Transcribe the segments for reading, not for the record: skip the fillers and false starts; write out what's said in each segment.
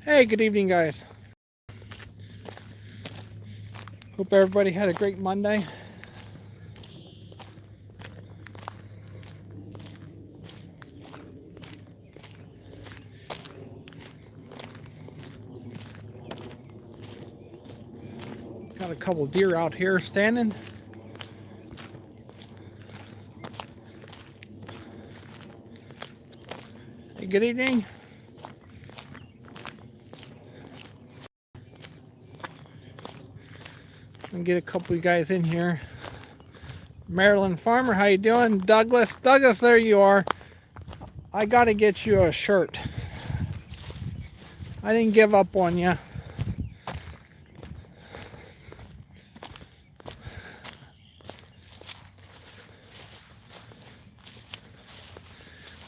Hey, good evening, guys. Hope everybody had a great Monday. Got a couple deer out here standing. Hey, good evening. I'm gonna get a couple of you guys in here. Maryland Farmer, how you doing? Douglas, there you are. I gotta get you a shirt. I didn't give up on you.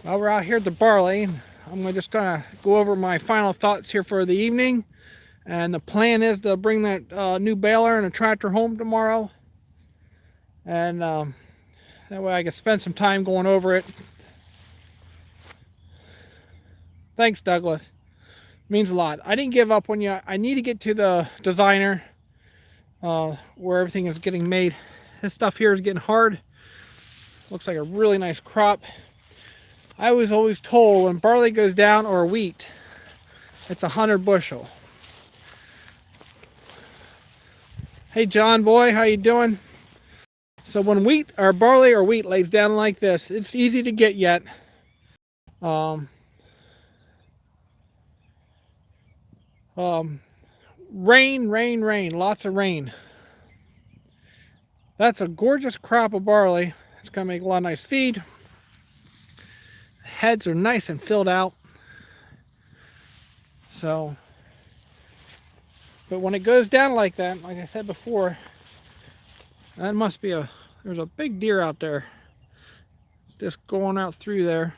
Well, we're out here at the Barley. I'm just gonna go over my final thoughts here for the evening. And the plan is to bring that new baler and a tractor home tomorrow. And that way I can spend some time going over it. Thanks, Douglas. Means a lot. I didn't give up on you. I need to get to the designer where everything is getting made. This stuff here is getting hard. Looks like a really nice crop. I was always told when barley goes down or wheat, it's 100 bushel. Hey, John boy, how you doing? So when wheat or barley or wheat lays down like this, it's easy to get yet. Rain, lots of rain. That's a gorgeous crop of barley. It's gonna make a lot of nice feed. Heads are nice and filled out. So, but when it goes down like that, like I said before, that must be there's a big deer out there. It's just going out through there.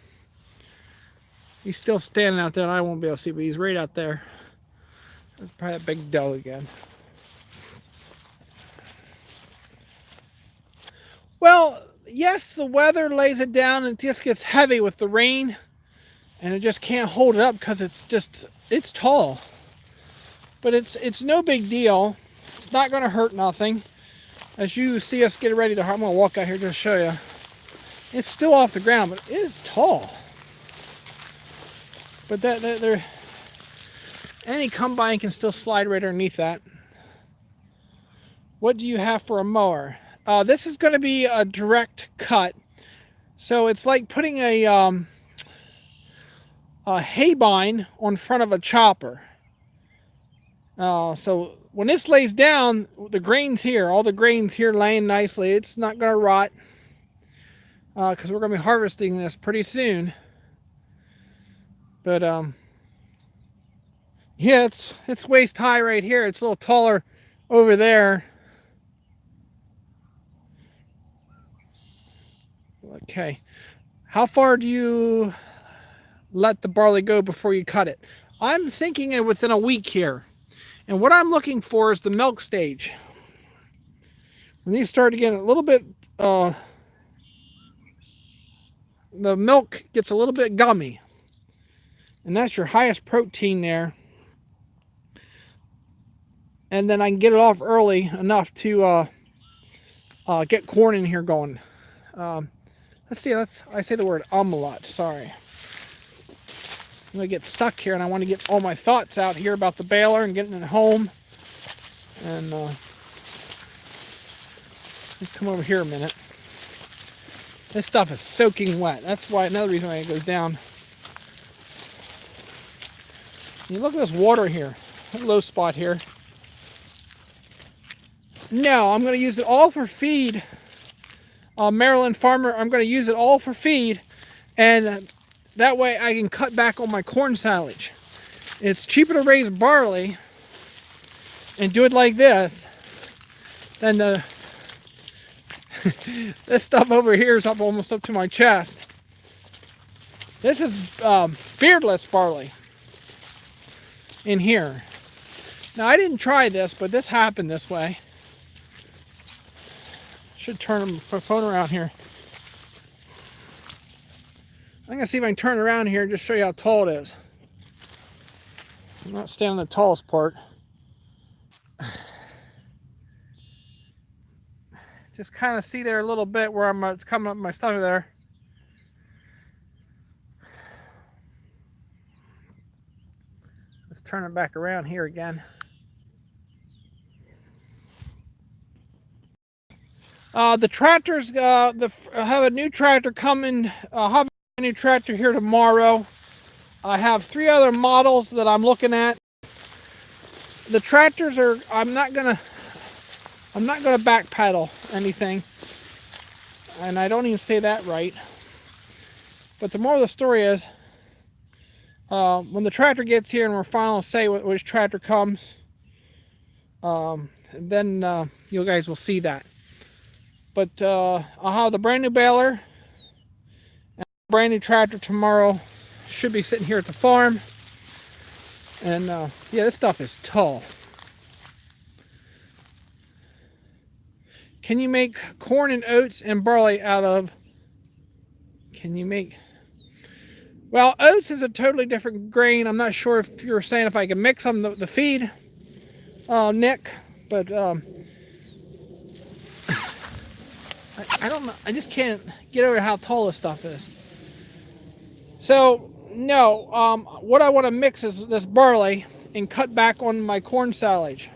He's still standing out there and I won't be able to see, but he's right out there. There's probably a big doe again. Well, yes, the weather lays it down and it just gets heavy with the rain. And it just can't hold it up because it's tall. But it's no big deal. It's not going to hurt nothing. As you see us get ready to, I'm going to walk out here just to show you. It's still off the ground, but it's tall. But any combine can still slide right underneath that. What do you have for a mower? This is going to be a direct cut. So it's like putting a hay bine on front of a chopper. So when this lays down, the grain's here, all the grain's here laying nicely. It's not going to rot because we're going to be harvesting this pretty soon. But yeah, it's waist high right here. It's a little taller over there. Okay, how far do you let the barley go before you cut it? I'm thinking it within a week here. And what I'm looking for is the milk stage. When these start to get a little bit, the milk gets a little bit gummy. And that's your highest protein there. And then I can get it off early enough to get corn in here going. Let's see, I say the word a lot, sorry. I'm going to get stuck here and I want to get all my thoughts out here about the baler and getting it home. And let's come over here a minute. This stuff is soaking wet. That's why another reason why it goes down. You look at this water here, low spot here. No, I'm going to use it all for feed. Maryland Farmer, I'm going to use it all for feed, and that way I can cut back on my corn silage. It's cheaper to raise barley and do it like this than this stuff over here is almost up to my chest. This is beardless barley in here. Now I didn't try this, but this happened this way. Should turn my phone around here. I'm gonna see if I can turn around here and just show you how tall it is. I'm not standing on the tallest part. Just kind of see there a little bit where it's coming up my stomach there. Let's turn it back around here again. The tractors, I have a new tractor coming. I'll have a new tractor here tomorrow. I have 3 other models that I'm looking at. The tractors are, I'm not gonna back pedal anything. And I don't even say that right. But the moral of the story is, when the tractor gets here and we're finally say which tractor comes, then you guys will see that. But I'll have the brand new baler and a brand new tractor tomorrow. Should be sitting here at the farm. And yeah, this stuff is tall. Can you make corn and oats and barley out of? Can you make? Well, oats is a totally different grain. I'm not sure if you were saying if I can mix them the feed, Nick, but I don't know. I just can't get over how tall this stuff is. So no, what I want to mix is this barley and cut back on my corn silage.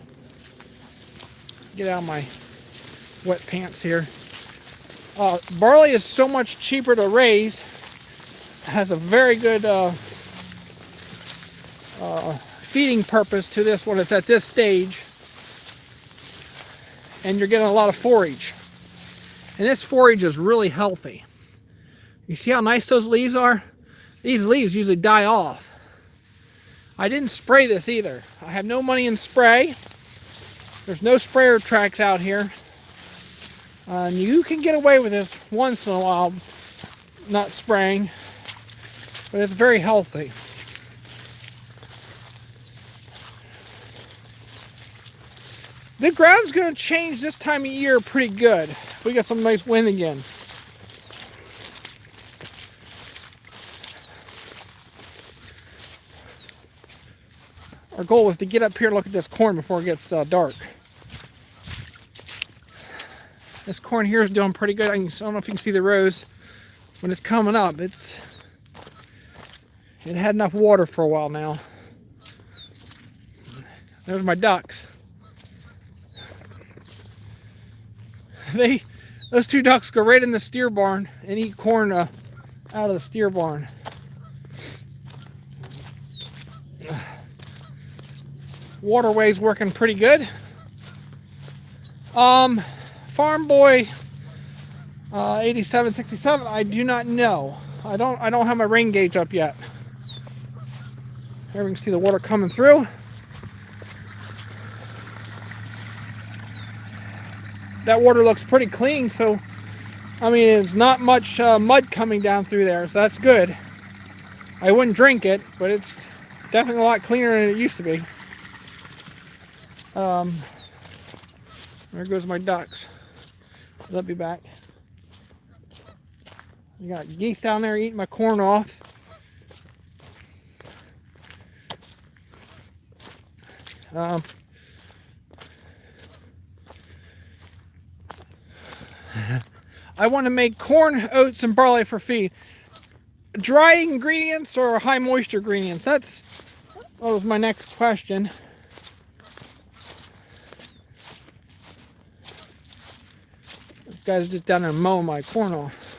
Get out of my wet pants here. Barley is so much cheaper to raise. Has a very good feeding purpose to this when it's at this stage, and you're getting a lot of forage. And this forage is really healthy. You see how nice those leaves are? These leaves usually die off. I didn't spray this either. I have no money in spray. There's no sprayer tracks out here. And you can get away with this once in a while, not spraying, but it's very healthy. The ground's going to change this time of year pretty good if we get some nice wind again. Our goal was to get up here and look at this corn before it gets dark. This corn here is doing pretty good. I don't know if you can see the rows. When it's coming up, it had enough water for a while now. There's my ducks. Those 2 ducks go right in the steer barn and eat corn out of the steer barn. Waterway's working pretty good. Farm Boy 8767, I do not know. I don't have my rain gauge up yet. Here we can see the water coming through. That water looks pretty clean, so I mean it's not much mud coming down through there, so that's good. I wouldn't drink it, but it's definitely a lot cleaner than it used to be. There goes my ducks. They'll be back. You got geese down there eating my corn off. I want to make corn, oats, and barley for feed. Dry ingredients or high moisture ingredients? That was my next question. This guy's just down there mowing my corn off.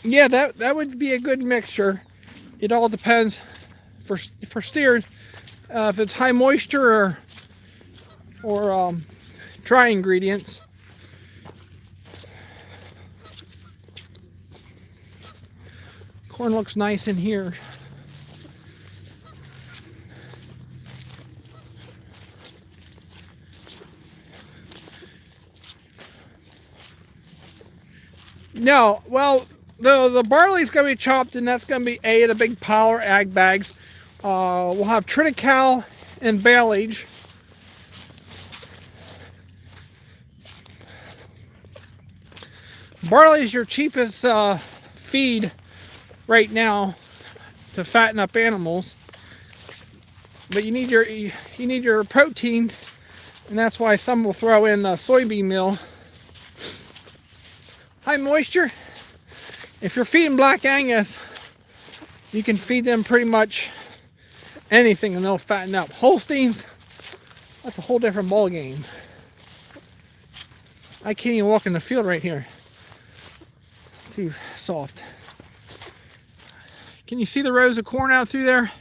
Yeah, that would be a good mixture. It all depends for steers if it's high moisture or dry ingredients. Corn looks nice in here. No, well, the barley's going to be chopped, and that's going to be in a big pile or ag bags. We'll have triticale and baleage. Barley is your cheapest feed right now to fatten up animals. But you need your proteins, and that's why some will throw in soybean meal. High moisture. If you're feeding Black Angus, you can feed them pretty much anything and they'll fatten up. Holsteins, that's a whole different ball game. I can't even walk in the field right here. It's too soft. Can you see the rows of corn out through there?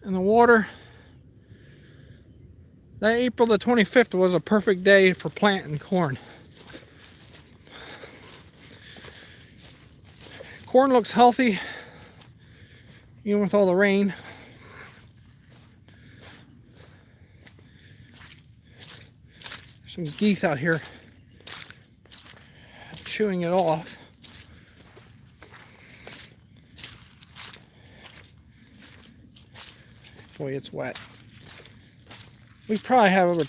And the water? That April the 25th was a perfect day for planting corn. Corn looks healthy, even with all the rain. There's some geese out here chewing it off. Boy, it's wet. We probably have over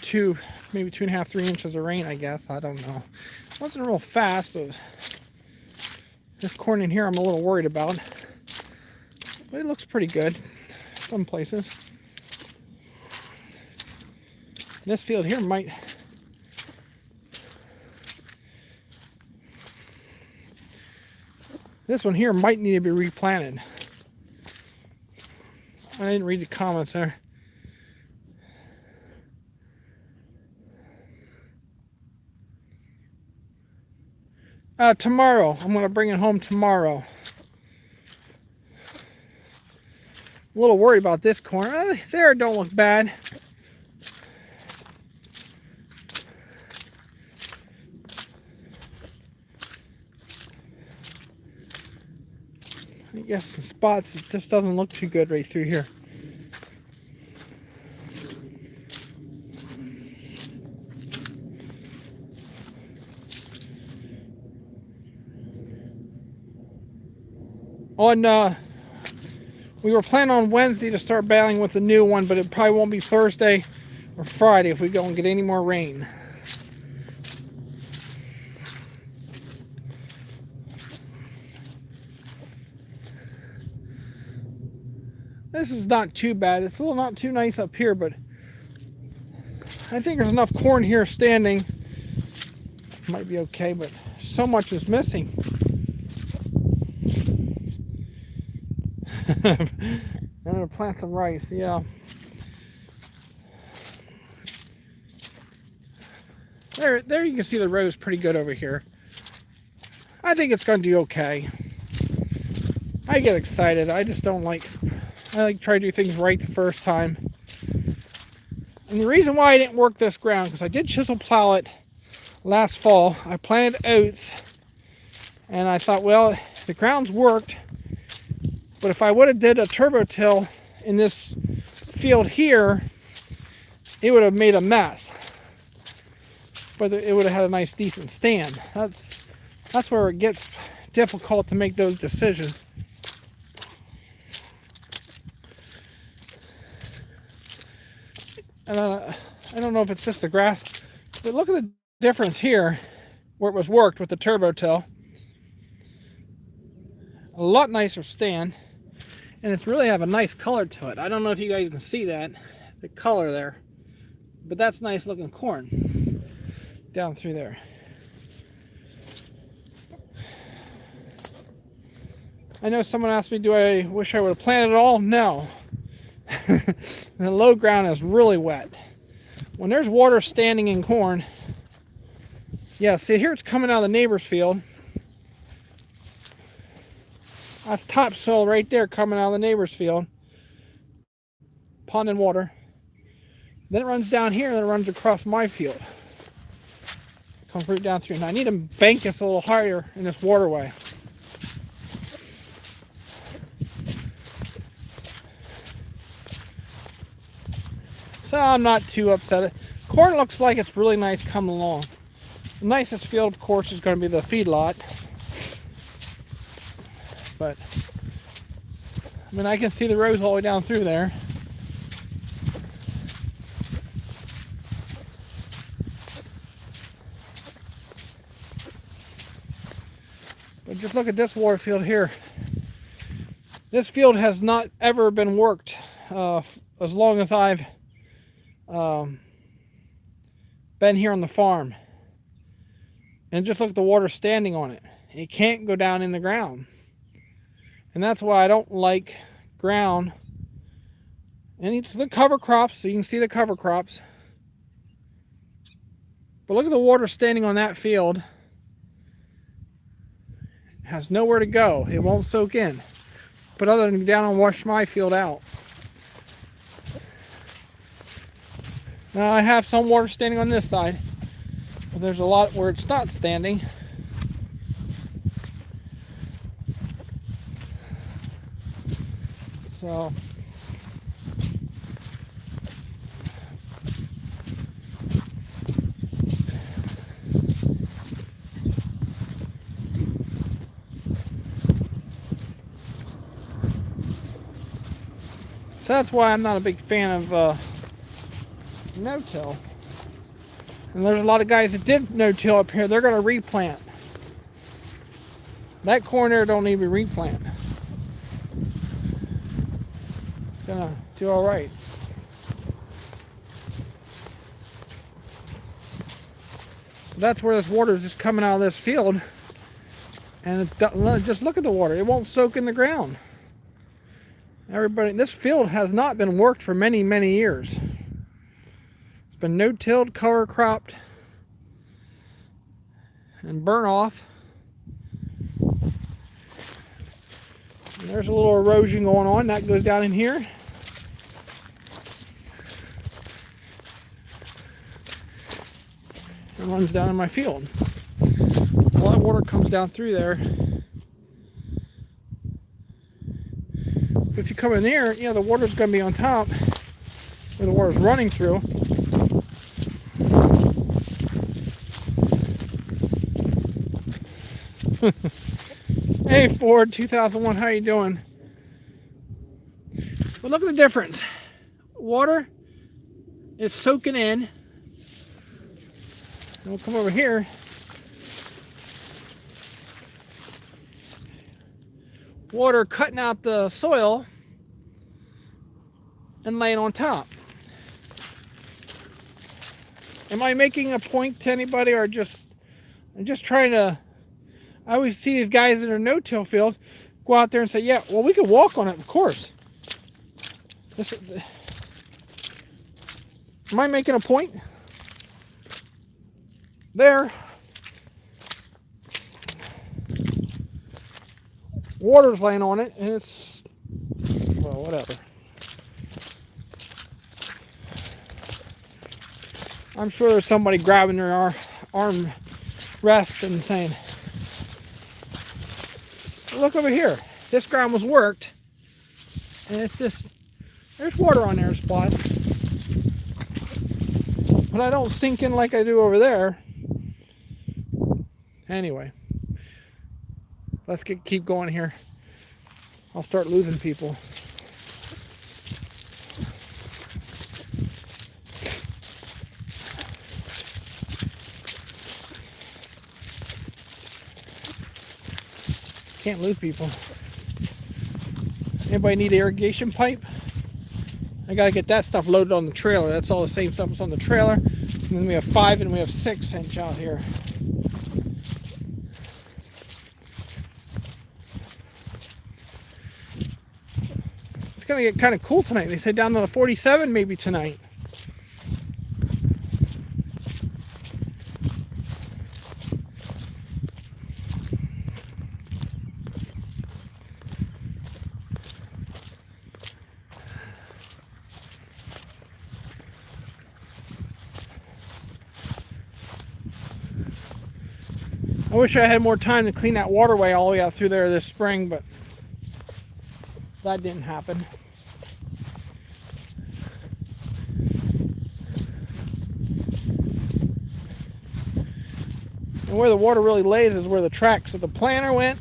maybe 2.5, 3 inches of rain, I guess. I don't know. It wasn't real fast, but it was. This corn in here I'm a little worried about, but it looks pretty good some places. This field here might, this one here might need to be replanted. I didn't read the comments there. Tomorrow. I'm going to bring it home tomorrow. A little worried about this corn. There, it don't look bad. I guess in spots it just doesn't look too good right through here. We were planning on Wednesday to start baling with the new one, but it probably won't be Thursday or Friday if we don't get any more rain. This is not too bad. It's a little not too nice up here, but I think there's enough corn here standing. Might be okay, but so much is missing. I'm gonna plant some rice, yeah. There you can see the rows pretty good over here. I think it's gonna do okay. I get excited. I just don't like, I like try to do things right the first time. And the reason why I didn't work this ground, because I did chisel plow it last fall. I planted oats, and I thought, well, the ground's worked. But if I would have did a turbo till in this field here, it would have made a mess. But it would have had a nice decent stand. That's where it gets difficult to make those decisions. And I don't know if it's just the grass, but look at the difference here where it was worked with the turbo till. A lot nicer stand. And it's really have a nice color to it. I don't know if you guys can see that, the color there. But that's nice looking corn down through there. I know someone asked me, do I wish I would have planted it all? No. The low ground is really wet. When there's water standing in corn, yeah, see here it's coming out of the neighbor's field. That's topsoil right there coming out of the neighbor's field. Pond and water. Then it runs down here and then it runs across my field. Comes right down through. And I need to bank this a little higher in this waterway. So I'm not too upset. Corn looks like it's really nice coming along. The nicest field, of course, is going to be the feedlot. But I mean, I can see the rows all the way down through there. But just look at this water field here. This field has not ever been worked as long as I've been here on the farm. And just look at the water standing on it. It can't go down in the ground. And that's why I don't like ground. And it's the cover crops, so you can see the cover crops. But look at the water standing on that field. It has nowhere to go. It won't soak in. But other than down and wash my field out. Now I have some water standing on this side. But there's a lot where it's not standing. So that's why I'm not a big fan of no-till. And there's a lot of guys that did no-till up here. They're going to replant. That corn there don't need to be replant. It's going to do all right. That's where this water is just coming out of this field. And it's, just look at the water. It won't soak in the ground. Everybody, this field has not been worked for many, many years. It's been no-tilled, cover cropped, and burnt off. And there's a little erosion going on. That goes down in here. And runs down in my field. A lot of water comes down through there. If you come in there, you know, the water's going to be on top where the water's running through. Hey Ford 2001, how you doing? But look at the difference. Water is soaking in. And we'll come over here. Water cutting out the soil and laying on top. Am I making a point to anybody, or I'm just trying to? I always see these guys in their no-till fields go out there and say, yeah, well, we can walk on it, of course. Am I making a point? There. Water's laying on it, and it's, well, whatever. I'm sure there's somebody grabbing their arm rest and saying, look over here. This ground was worked, and it's just, there's water on there a spot. But I don't sink in like I do over there. Anyway. Let's keep going here. I'll start losing people. Can't lose people. Anybody need an irrigation pipe? I gotta get that stuff loaded on the trailer. That's all the same stuff that's on the trailer. And then we have 5 and we have 6 inch out here. It's gonna get kind of cool tonight. They said down to the 47 maybe tonight. I wish I had more time to clean that waterway all the way out through there this spring, but that didn't happen. And where the water really lays is where the tracks of the planter went.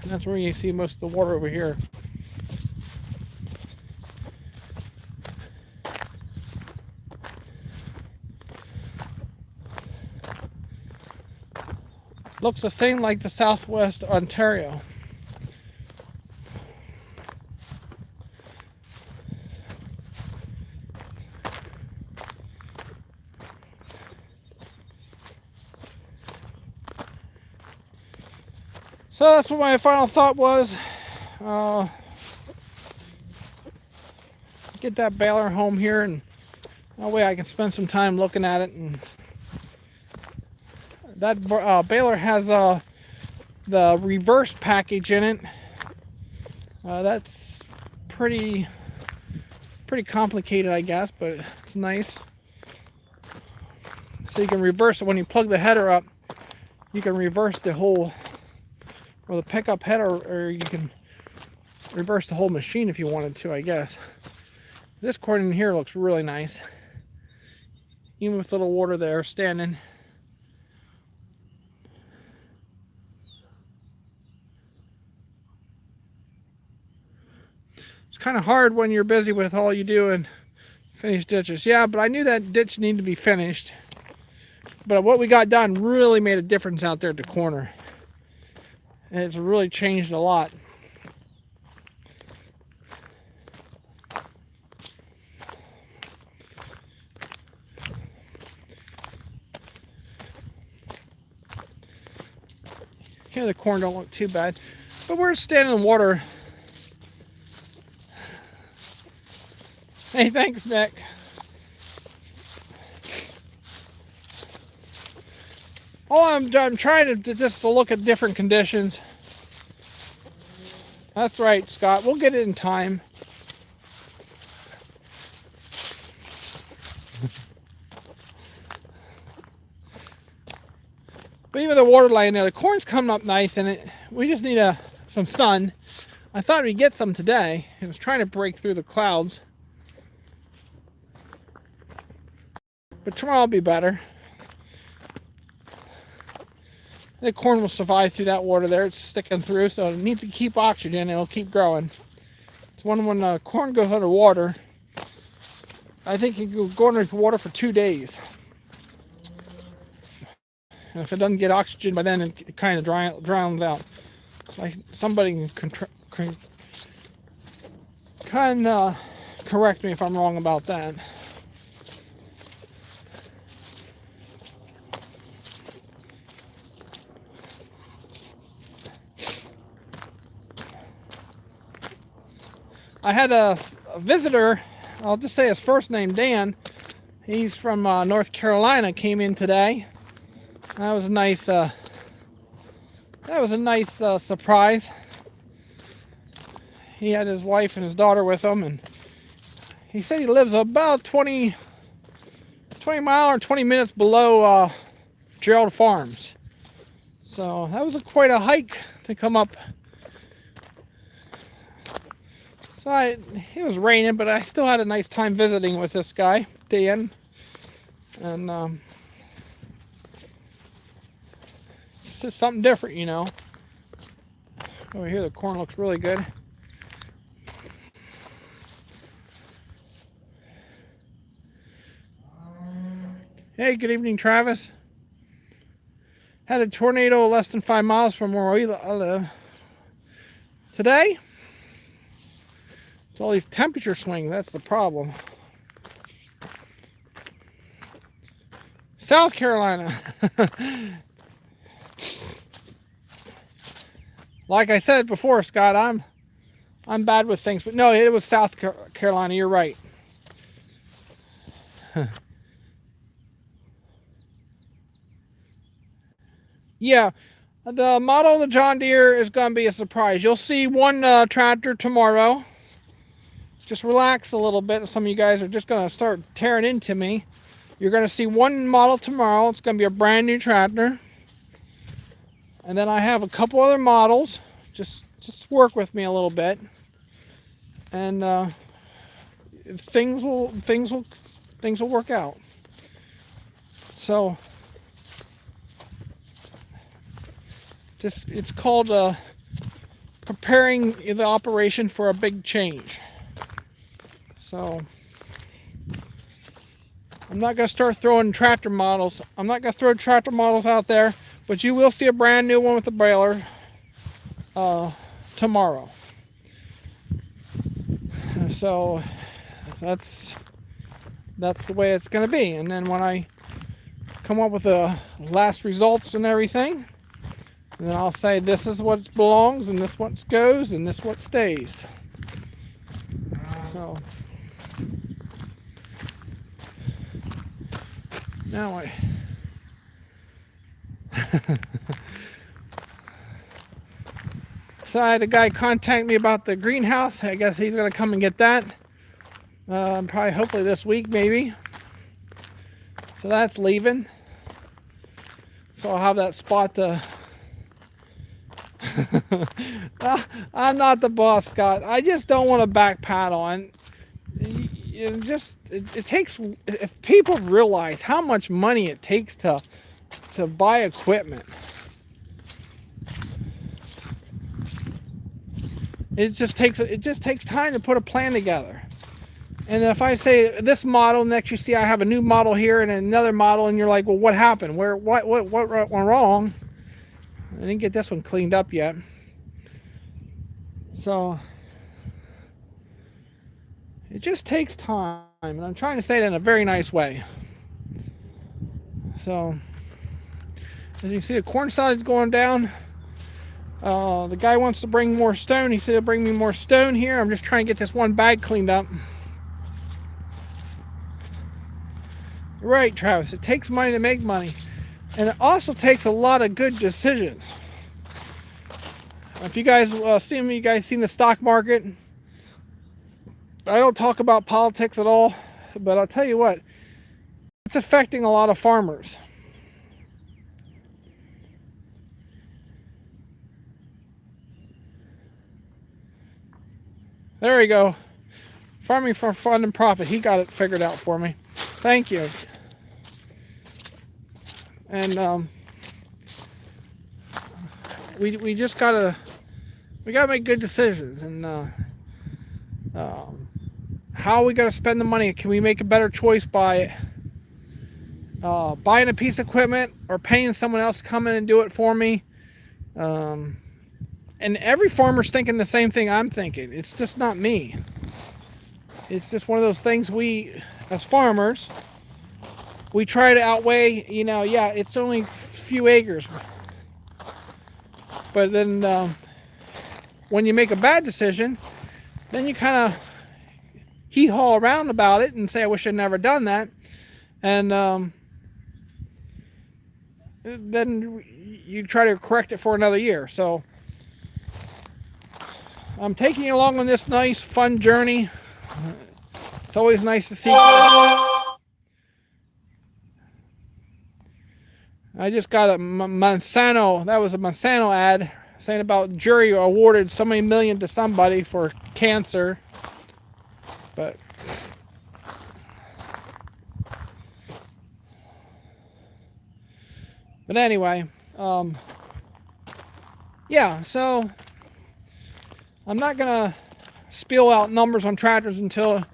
And that's where you see most of the water over here. Looks the same like the Southwest Ontario. So that's what my final thought was. Get that baler home here, and that way I can spend some time looking at it. And that baler has the reverse package in it. That's pretty complicated, I guess, but it's nice. So you can reverse it when you plug the header up. You can reverse the whole, or the pickup header, or you can reverse the whole machine if you wanted to, I guess. This cord in here looks really nice, even with little water there standing. It's kind of hard when you're busy with all you do and finish ditches. Yeah, but I knew that ditch needed to be finished. But what we got done really made a difference out there at the corner. And it's really changed a lot. Here the corn don't look too bad. But we're standing in the water. Hey, thanks, Nick. I'm trying to just look at different conditions. That's right, Scott. We'll get it in time. But even the water line there, the corn's coming up nice, and we just need some sun. I thought we'd get some today. It was trying to break through the clouds. But tomorrow will be better. The corn will survive through that water there. It's sticking through, so it needs to keep oxygen. It'll keep growing. It's when corn goes underwater, I think it can go under water for 2 days. And if it doesn't get oxygen by then, it kind of drowns out. So somebody can kind of correct me if I'm wrong about that. I had a visitor, I'll just say his first name, Dan. He's from North Carolina, came in today. That was a nice surprise. He had his wife and his daughter with him, and he said he lives about 20 miles or 20 minutes below Gerald Farms. So that was quite a hike to come up. So it was raining, but I still had a nice time visiting with this guy, Dan. And it's just something different, you know. Over here the corn looks really good. Hey, good evening, Travis. Had a tornado less than 5 miles from where I live. Today? It's all these temperature swings, that's the problem. South Carolina. Like I said before, Scott, I'm bad with things, but no, it was South Carolina, you're right. Yeah, the model of the John Deere is going to be a surprise. You'll see one tractor tomorrow. Just relax a little bit. Some of you guys are just going to start tearing into me. You're going to see one model tomorrow. It's going to be a brand new tractor. And then I have a couple other models. Just work with me a little bit. And things will work out. So it's called preparing the operation for a big change. So I'm not going to start throwing tractor models. I'm not going to throw tractor models out there, but you will see a brand new one with the baler tomorrow. So that's the way it's going to be. And then when I come up with the last results and everything, And then I'll say this is what belongs, and this what goes, and this what stays. So now I so I had a guy contact me about the greenhouse. I guess he's gonna come and get that. Probably hopefully this week maybe. So that's leaving. So I'll have that spot to I'm not the boss, Scott. I just don't want to back paddle, and it takes, if people realize how much money it takes to buy equipment, it just takes time to put a plan together. And if I say this model, next you see I have a new model here and another model, and you're like, well, what happened? What went wrong? I didn't get this one cleaned up yet. So it just takes time, and I'm trying to say it in a very nice way. So as you can see, the corn size is going down. The guy wants to bring more stone. He said he'll bring me more stone here. I'm just trying to get this one bag cleaned up. You're right, Travis. It takes money to make money. And it also takes a lot of good decisions. If you guys seen the stock market, I don't talk about politics at all, but I'll tell you what, it's affecting a lot of farmers. There we go. Farming for fun and profit. He got it figured out for me. Thank you. And we just gotta make good decisions, and how we gotta spend the money. Can we make a better choice by buying a piece of equipment or paying someone else to come in and do it for me? And every farmer's thinking the same thing I'm thinking. It's just not me. It's just one of those things we, as farmers, we try to outweigh, yeah, it's only a few acres. But then when you make a bad decision, then you kind of hee-haw around about it and say, I wish I'd never done that. And then you try to correct it for another year. So I'm taking you along on this nice, fun journey. It's always nice to see you. I just got a Monsanto, that was a Monsanto ad saying about jury awarded so many million to somebody for cancer. But anyway, yeah, so I'm not gonna spiel out numbers on tractors until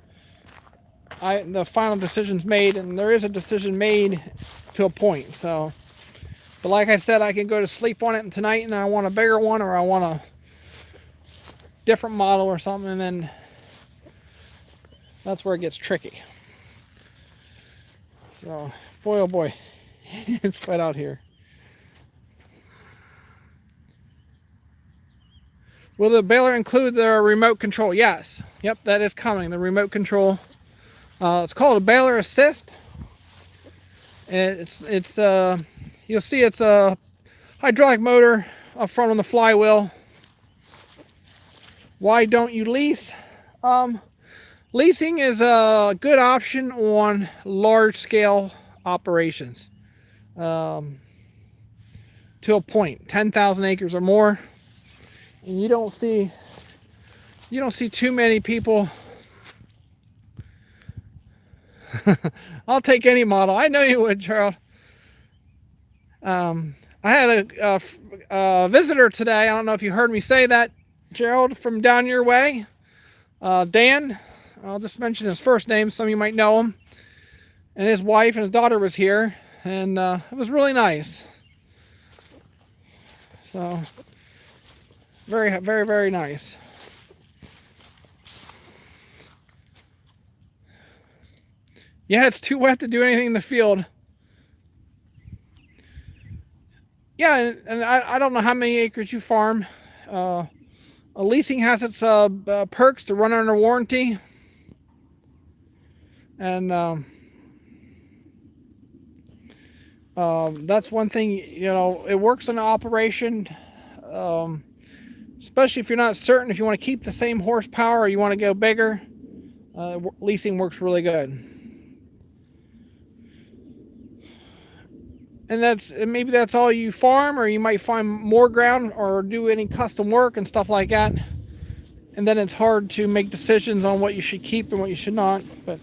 the final decision's made, and there is a decision made to a point. So, but like I said, I can go to sleep on it tonight, and I want a bigger one, or I want a different model or something, and then that's where it gets tricky. So, boy, oh boy, it's wet out here. Will the baler include the remote control? Yes. Yep, that is coming. The remote control. It's called a Baler Assist. And it's you'll see it's a hydraulic motor up front on the flywheel. Why don't you lease? Leasing is a good option on large scale operations. To a point, 10,000 acres or more. And you don't see too many people. I'll take any model. I know you would, Charles. I had a visitor today. I don't know if you heard me say that, Gerald, from down your way. Dan, I'll just mention his first name. Some of you might know him. And his wife and his daughter was here, and it was really nice. So, very, very, very nice. Yeah, it's too wet to do anything in the field. yeah, and I don't know how many acres you farm. Leasing has its perks to run under warranty, and that's one thing. It works in an operation, especially if you're not certain if you want to keep the same horsepower or you want to go bigger. Leasing works really good. And maybe that's all you farm, or you might find more ground or do any custom work and stuff like that. And then it's hard to make decisions on what you should keep and what you should not. But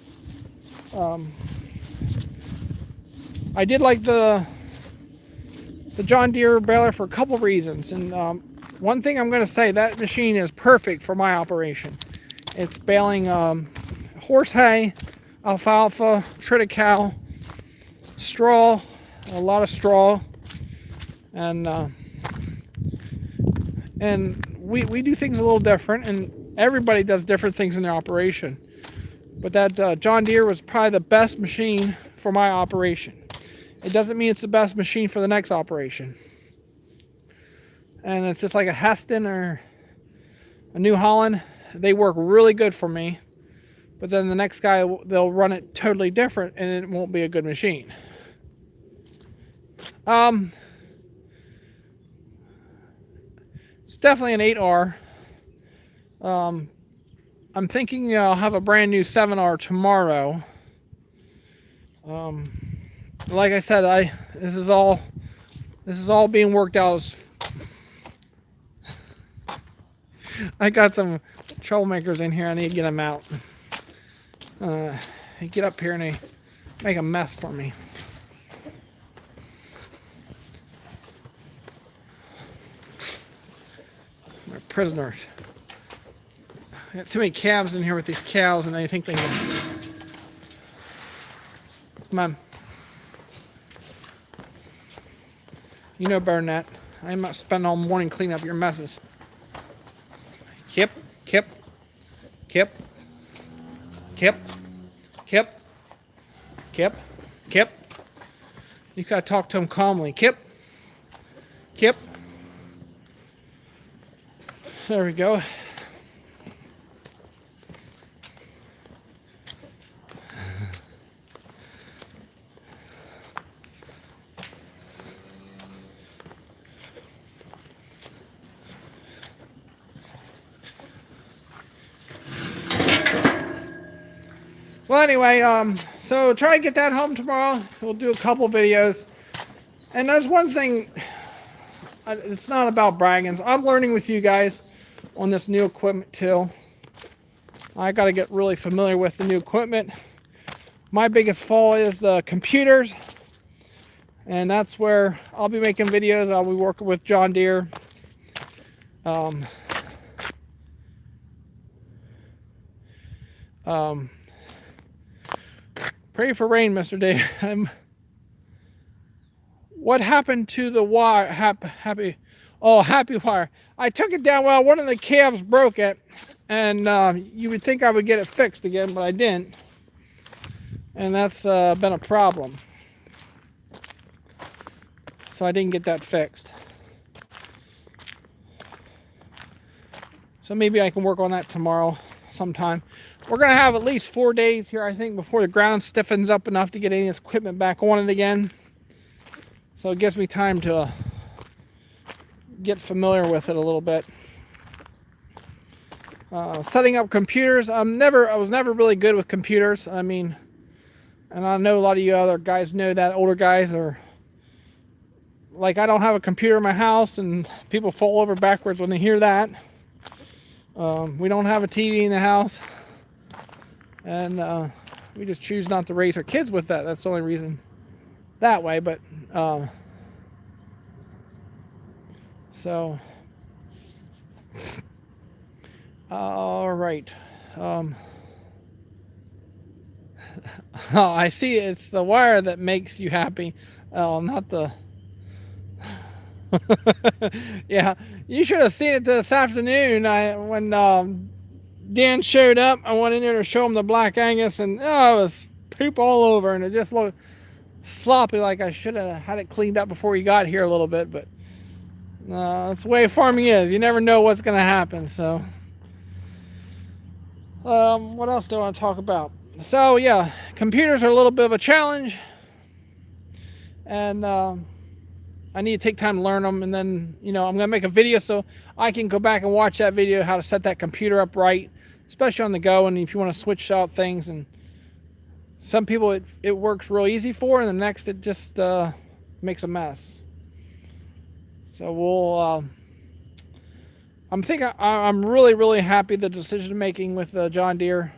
I did like the John Deere baler for a couple reasons. And one thing I'm going to say, that machine is perfect for my operation. It's baling horse hay, alfalfa, triticale, straw, a lot of straw, and we do things a little different, and everybody does different things in their operation. But that John Deere was probably the best machine for my operation. It doesn't mean it's the best machine for the next operation. And it's just like a Heston or a New Holland. They work really good for me, but then the next guy, they'll run it totally different, and it won't be a good machine. It's definitely an 8R. I'm thinking I'll have a brand new 7R tomorrow. Like I said, this is all being worked out. I got some troublemakers in here. I need to get them out. They get up here and they make a mess for me. My prisoners. I got too many calves in here with these cows, and they think they can. Come on. You know better than that. I'm not spending all morning cleaning up your messes. Kip, Kip, Kip, Kip, Kip, Kip, Kip. You gotta talk to him calmly. Kip, Kip. There we go. Well, anyway, so try to get that home tomorrow. We'll do a couple videos. And there's one thing, it's not about bragging. I'm learning with you guys on this new equipment too. I got to get really familiar with the new equipment. My biggest fault is the computers. And that's where I'll be making videos. I'll be working with John Deere. Pray for rain, Mr. Dave. What happened to the wire? Happy wire. I took it down. Well, one of the calves broke it, and you would think I would get it fixed again, but I didn't. And that's been a problem. So I didn't get that fixed. So maybe I can work on that tomorrow sometime. We're going to have at least 4 days here, I think, before the ground stiffens up enough to get any of this equipment back on it again. So it gives me time to get familiar with it a little bit. Setting up computers. I was never really good with computers. I mean, and I know a lot of you other guys know that, older guys are like, I don't have a computer in my house, and people fall over backwards when they hear that. We don't have a TV in the house. And we just choose not to raise our kids with that. That's the only reason that way. But so all right. Oh, I see. It's the wire that makes you happy. Oh, not the. Yeah, you should have seen it this afternoon. When Dan showed up, I went in there to show him the Black Angus, and it was poop all over, and it just looked sloppy, like I should have had it cleaned up before you got here a little bit, but that's the way farming is. You never know what's going to happen. So, what else do I want to talk about? So, yeah, computers are a little bit of a challenge, and I need to take time to learn them, and then, I'm going to make a video so I can go back and watch that video, how to set that computer up right, especially on the go, and if you want to switch out things. And some people it works real easy for, and the next it just makes a mess. So I'm really happy the decision making with the John Deere,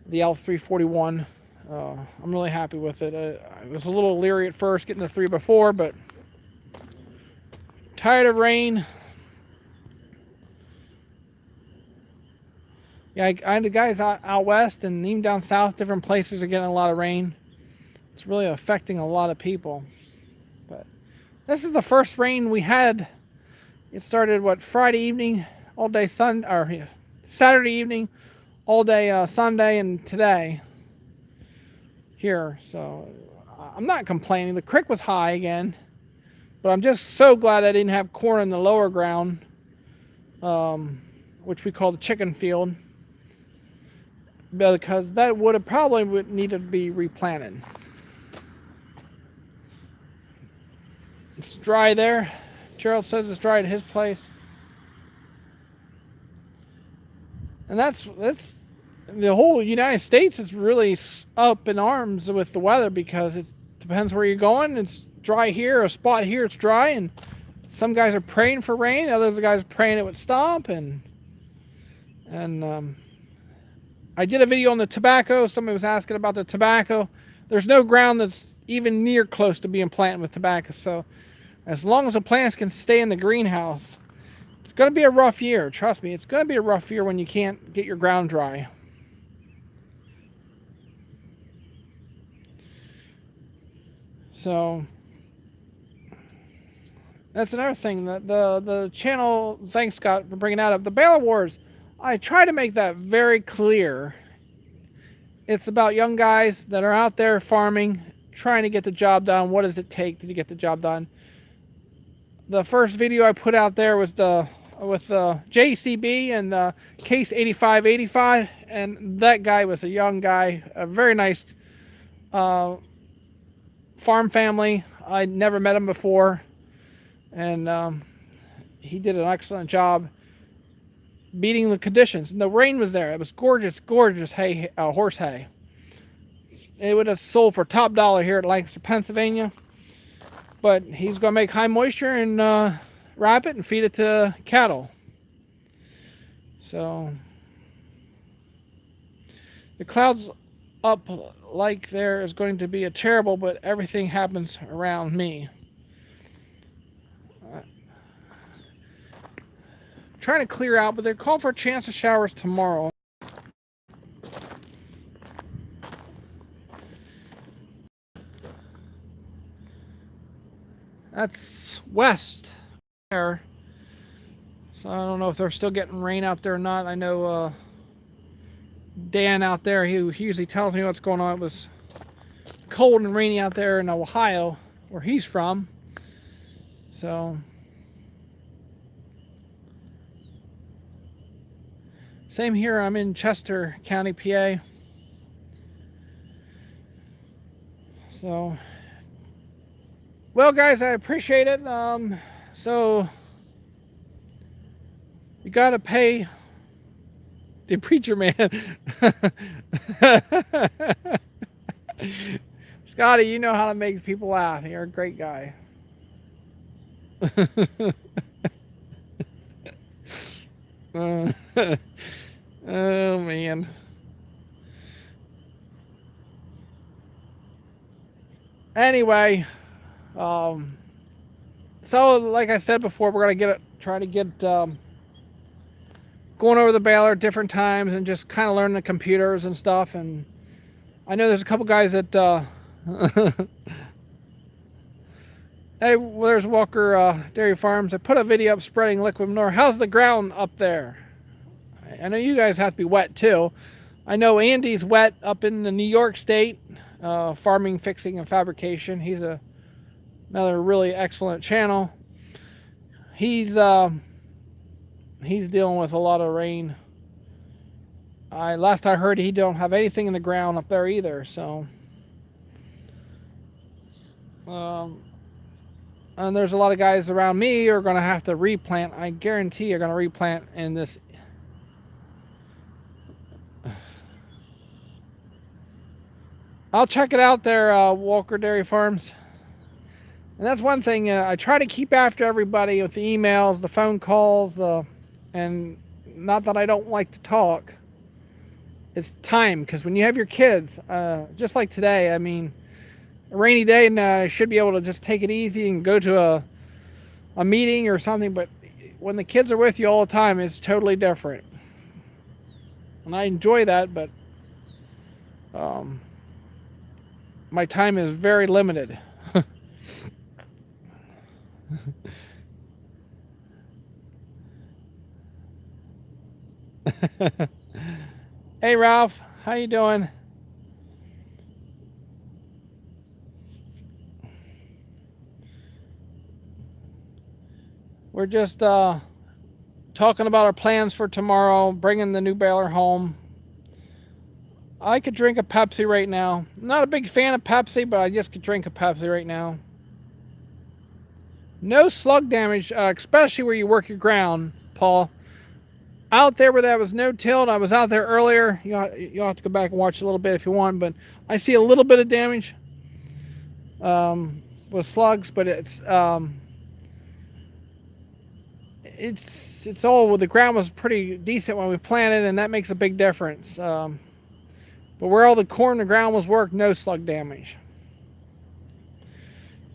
the L341. I'm really happy with it. I was a little leery at first getting the 3x4, but tired of rain. Yeah, I the guys out west and even down south, different places are getting a lot of rain. It's really affecting a lot of people. But this is the first rain we had. It started Friday evening, all day Saturday evening, all day Sunday, and today here. So I'm not complaining. The creek was high again, but I'm just so glad I didn't have corn in the lower ground, which we call the chicken field, because that would have probably needed to be replanted. It's dry there. Gerald says it's dry at his place. And that's the whole United States is really up in arms with the weather, because it depends where you're going. It's dry here, a spot here it's dry, and some guys are praying for rain, others guys are praying it would stop. And I did a video on the tobacco. Somebody was asking about the tobacco. There's no ground that's even near close to being planted with tobacco. So as long as the plants can stay in the greenhouse, it's going to be a rough year. Trust me, it's going to be a rough year when you can't get your ground dry. So that's another thing that the channel, thanks Scott for bringing that up. The Baler Wars, I try to make that very clear. It's about young guys that are out there farming, trying to get the job done. What does it take to get the job done? The first video I put out there was with the JCB and the Case 8585, and that guy was a young guy, a very nice farm family. I never met him before, and he did an excellent job beating the conditions. And the rain was there. It was gorgeous hay, horse hay. It would have sold for top dollar here at Lancaster, Pennsylvania. But he's going to make high moisture and wrap it and feed it to cattle. So the clouds up like there is going to be a terrible, but everything happens around me. Trying to clear out, but they're calling for a chance of showers tomorrow. That's west there. So I don't know if they're still getting rain out there or not. I know Dan out there, he usually tells me what's going on. It was cold and rainy out there in Ohio, where he's from. So same here. I'm in Chester County, PA. So, well, guys, I appreciate it. So you gotta pay the preacher man. Scotty, you know how to make people laugh. You're a great guy. Oh man. Anyway, so like I said before, we're gonna try to get going over the baler different times and just kind of learn the computers and stuff. And I know there's a couple guys that hey, there's Walker Dairy Farms. I put a video up spreading liquid manure. How's the ground up there? I know you guys have to be wet too. I know Andy's wet up in the New York State. Farming, Fixing, and Fabrication. He's another really excellent channel. He's dealing with a lot of rain. Last I heard, he don't have anything in the ground up there either. So, and there's a lot of guys around me who are going to have to replant. I guarantee you're going to replant in this. I'll check it out there, Walker Dairy Farms. And that's one thing, I try to keep after everybody with the emails, the phone calls, and not that I don't like to talk. It's time, because when you have your kids, just like today, I mean, a rainy day, and I should be able to just take it easy and go to a meeting or something, but when the kids are with you all the time, it's totally different. And I enjoy that, but my time is very limited. Hey Ralph, how you doing? We're just talking about our plans for tomorrow, bringing the new Baler home. I could drink a Pepsi right now. I'm not a big fan of Pepsi, but I just could drink a Pepsi right now. No slug damage, especially where you work your ground, Paul. Out there where that was no-tilled, I was out there earlier. You'll have to go back and watch a little bit if you want, but I see a little bit of damage with slugs, but it's all, the ground was pretty decent when we planted, and that makes a big difference. But where all the corn in the ground was worked, no slug damage.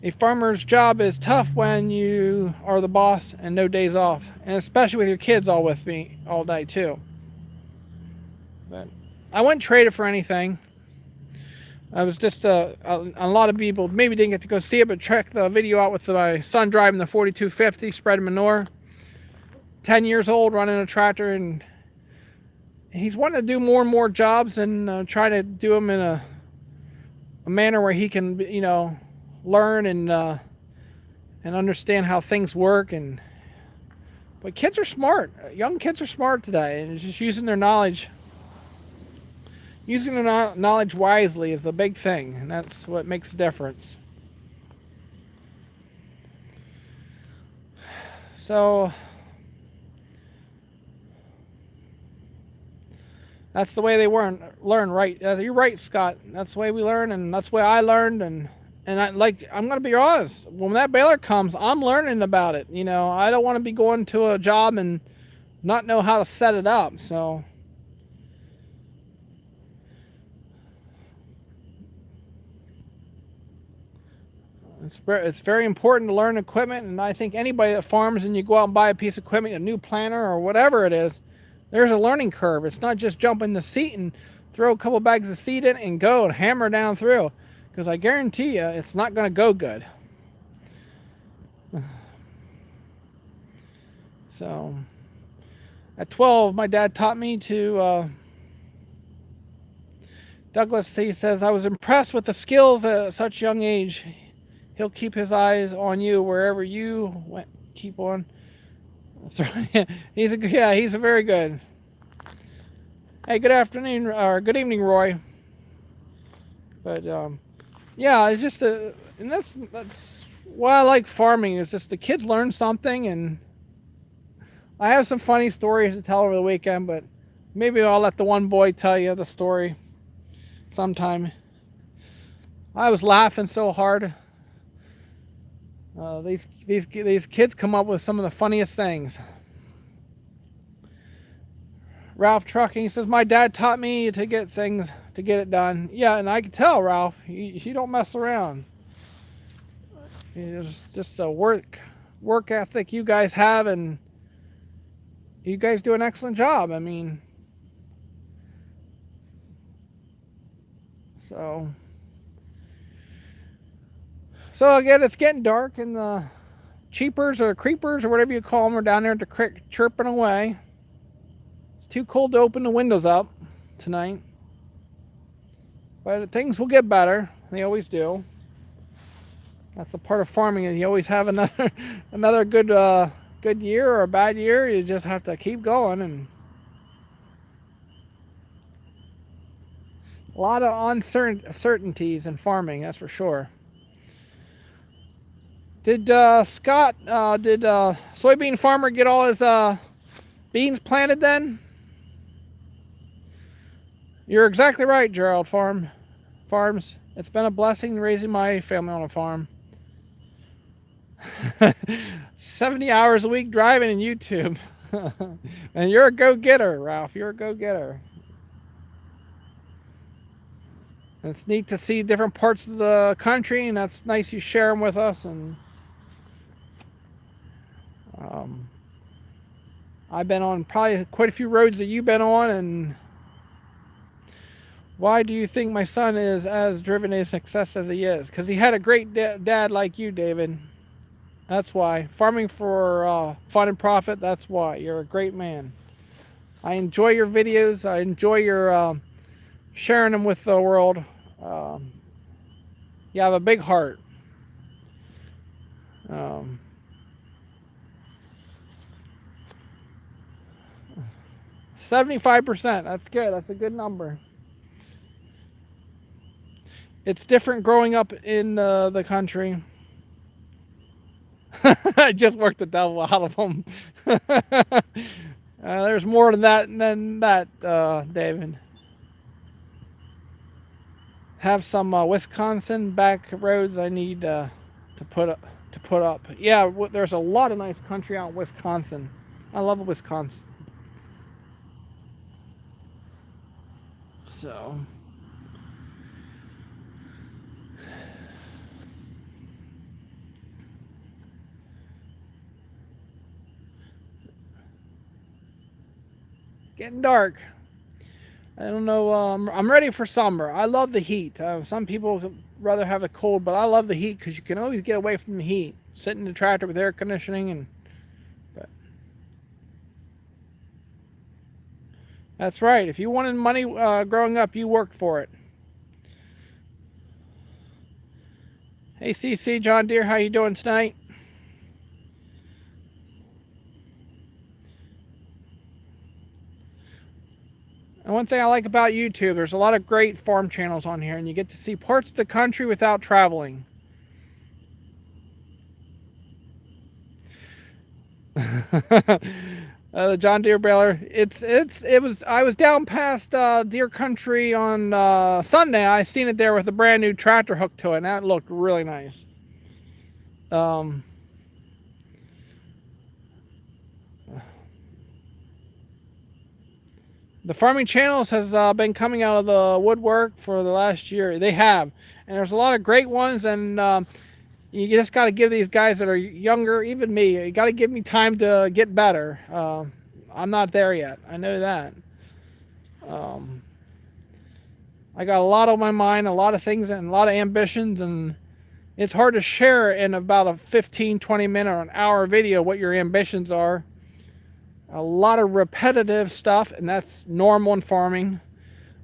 A farmer's job is tough when you are the boss and no days off, and especially with your kids all with me all day too. But I wouldn't trade it for anything. I was just a lot of people maybe didn't get to go see it, but check the video out with my son driving the 4250 spreading manure. 10 years old, running a tractor, and he's wanting to do more and more jobs and try to do them in a manner where he can, learn and understand how things work. But kids are smart. Young kids are smart today, and it's just using their knowledge. Using their knowledge wisely is the big thing, and that's what makes a difference. So that's the way they learn, right? You're right, Scott. That's the way we learn, and that's the way I learned. And I'm going to be honest. When that Baler comes, I'm learning about it. I don't want to be going to a job and not know how to set it up. So it's very important to learn equipment. And I think anybody that farms and you go out and buy a piece of equipment, a new planter or whatever it is, there's a learning curve. It's not just jump in the seat and throw a couple bags of seed in and go and hammer down through. Because I guarantee you, it's not going to go good. So, at 12, my dad taught me to... Douglas, he says, I was impressed with the skills at such a young age. He'll keep his eyes on you wherever you went. Keep on. He's a very good. Hey, good afternoon or good evening, Roy. But yeah, it's just and that's why I like farming. It's just the kids learn something, and I have some funny stories to tell over the weekend. But maybe I'll let the one boy tell you the story sometime. I was laughing so hard. These kids come up with some of the funniest things. Ralph Trucking says, my dad taught me to get it done. Yeah, and I can tell, Ralph, you don't mess around. It's just a work ethic you guys have, and you guys do an excellent job. I mean, so again, it's getting dark, and the cheapers or creepers or whatever you call them are down there at the creek chirping away. It's too cold to open the windows up tonight. But things will get better. They always do. That's a part of farming, and you always have another another good year or a bad year. You just have to keep going, and a lot of uncertainties in farming. That's for sure. Did Scott? Did soybean farmer get all his beans planted then? You're exactly right, Gerald Farms. It's been a blessing raising my family on a farm. 70 hours a week driving and YouTube. And you're a go-getter, Ralph. You're a go-getter. It's neat to see different parts of the country, and that's nice you share them with us. And um, I've been on probably quite a few roads that you've been on. And why do you think my son is as driven to success as he is? Because he had a great dad like you, David. That's why. Farming for fun and profit, that's why. You're a great man. I enjoy your videos. I enjoy your sharing them with the world. Um, you have a big heart. 75%. That's good. That's a good number. It's different growing up in the country. I just worked the devil out of them. There's more than that, David. Have some Wisconsin back roads I need to put up. Yeah, there's a lot of nice country out in Wisconsin. I love Wisconsin. So getting dark. I don't know. I'm ready for summer. I love the heat. Some people would rather have it cold, but I love the heat because you can always get away from the heat. Sit in the tractor with air conditioning, and but that's right. If you wanted money growing up, you worked for it. Hey, CC John Deere, how you doing tonight? And one thing I like about YouTube, there's a lot of great farm channels on here, and you get to see parts of the country without traveling. The John Deere Baler. I was down past Deer Country on Sunday. I seen it there with a brand new tractor hooked to it, and that looked really nice. The farming channels has been coming out of the woodwork for the last year. They have, and there's a lot of great ones. And you just got to give these guys that are younger, even me, you got to give me time to get better. I'm not there yet. I know that. I got a lot on my mind, a lot of things, and a lot of ambitions, and it's hard to share in about a 15, 20 minute or an hour video what your ambitions are. A lot of repetitive stuff, and that's normal in farming,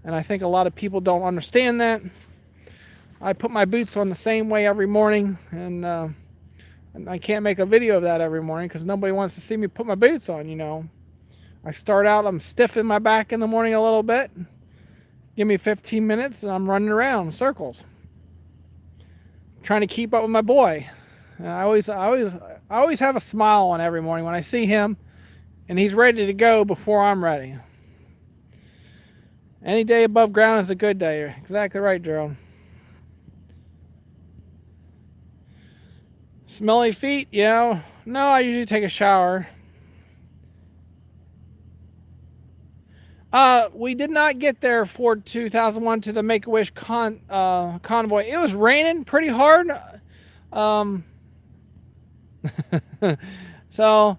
and I think a lot of people don't understand that. I put my boots on the same way every morning, and I can't make a video of that every morning because nobody wants to see me put my boots on, you know. I start out, I'm stiff in my back in the morning a little bit. Give me 15 minutes and I'm running around in circles, trying to keep up with my boy. And I always have a smile on every morning when I see him, and he's ready to go before I'm ready. Any day above ground is a good day. You're exactly right, Gerald. Smelly feet? Yeah. No, I usually take a shower. We did not get there for 2001 to the Make-A-Wish convoy. It was raining pretty hard. So,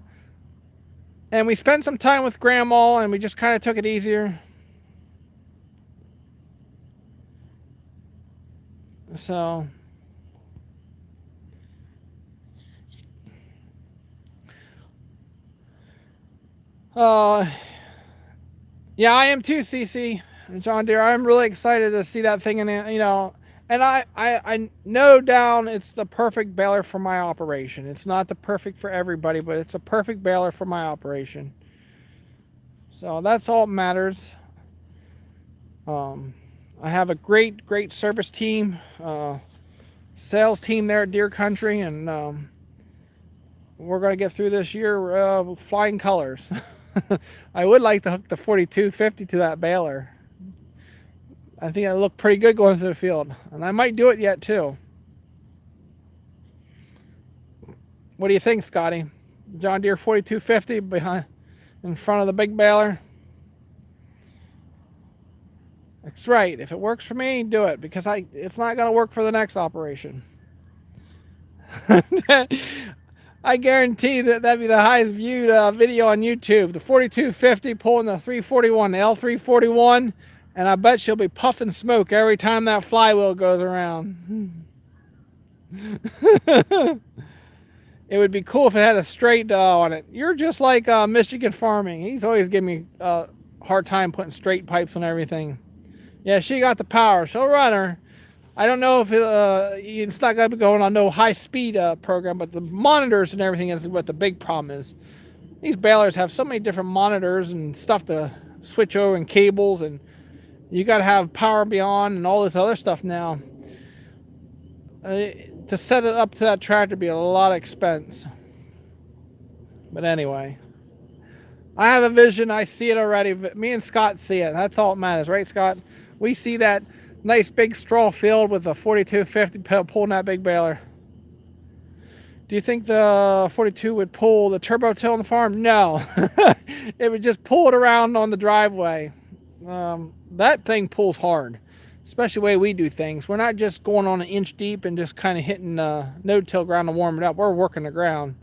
and we spent some time with Grandma, and we just kind of took it easier. So, yeah, I am too, Cece. John Deere, I'm really excited to see that thing in it, you know. And I know down it's the perfect baler for my operation. It's not the perfect for everybody, but it's a perfect baler for my operation. So that's all that matters. Um, I have a great service team, sales team there at Deere Country, and we're going to get through this year flying colors. I would like to hook the 4250 to that baler. I think it'll look pretty good going through the field, and I might do it yet too. What do you think, Scotty? John Deere 4250 behind, in front of the big baler? That's right. If it works for me, do it, because it's not going to work for the next operation. I guarantee that'd be the highest viewed video on YouTube. The 4250 pulling the 341, the L341, and I bet she'll be puffing smoke every time that flywheel goes around. It would be cool if it had a straight on it. You're just like Michigan Farming. He's always giving me a hard time putting straight pipes on everything. Yeah, she got the power. She'll run her. I don't know if it's not going to be going on no high-speed program, but the monitors and everything is what the big problem is. These balers have so many different monitors and stuff to switch over and cables, and you got to have power beyond and all this other stuff now. To set it up to that tractor would be a lot of expense. But anyway, I have a vision. I see it already. Me and Scott see it. That's all that matters, right, Scott? We see that nice big straw field with a 4250 pulling that big baler. Do you think the 42 would pull the turbo till on the farm? No. It would just pull it around on the driveway. That thing pulls hard, especially the way we do things. We're not just going on an inch deep and just kind of hitting no-till ground to warm it up. We're working the ground.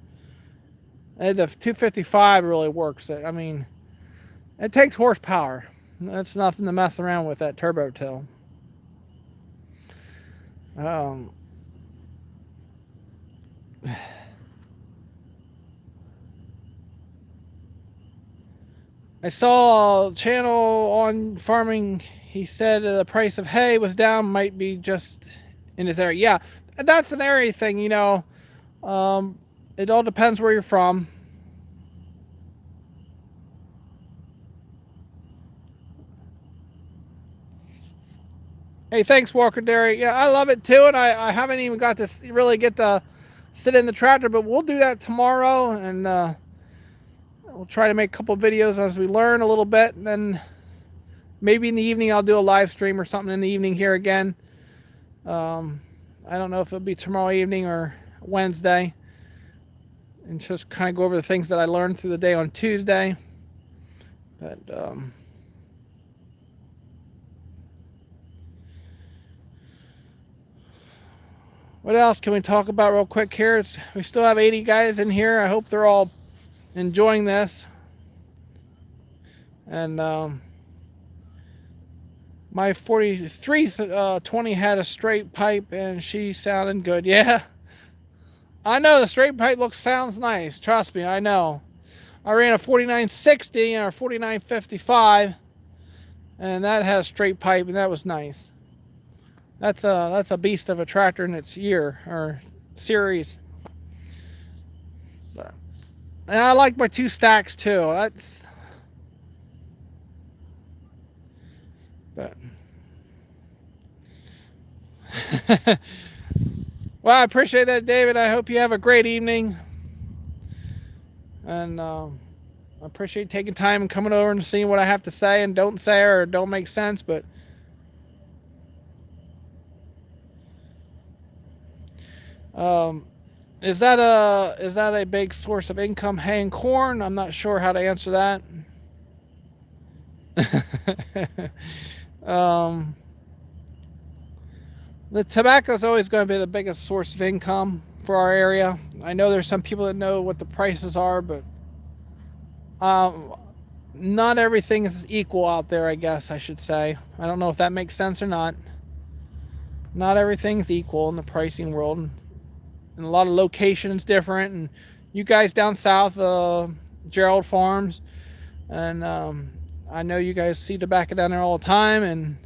And the 255 really works it. I mean, it takes horsepower. That's nothing to mess around with, that turbo till. I saw a channel on farming. He said the price of hay was down, might be just in his area. Yeah, that's an area thing, you know. It all depends where you're from. Hey, thanks, Walker Dairy. Yeah, I love it too, and I haven't even got to really get to sit in the tractor, but we'll do that tomorrow, and we'll try to make a couple videos as we learn a little bit, and then maybe in the evening I'll do a live stream or something in the evening here again. I don't know if it'll be tomorrow evening or Wednesday, and just kind of go over the things that I learned through the day on Tuesday. But what else can we talk about real quick here? We still have 80 guys in here. I hope they're all enjoying this. And my 4320 had a straight pipe, and she sounded good. Yeah, I know the straight pipe sounds nice. Trust me, I know. I ran a 4960 and a 4955, and that had a straight pipe, and that was nice. That's a beast of a tractor in its year or series. And I like my 2 stacks too. But well, I appreciate that, David. I hope you have a great evening, and I appreciate taking time and coming over and seeing what I have to say and don't say or don't make sense. But is that a big source of income, hay and corn? I'm not sure how to answer that. The tobacco is always going to be the biggest source of income for our area. I know there's some people that know what the prices are, but not everything is equal out there, I guess I should say. I don't know if that makes sense or not. Not everything's equal in the pricing world. And a lot of locations different. And you guys down south, Gerald Farms, and I know you guys see tobacco down there all the time, and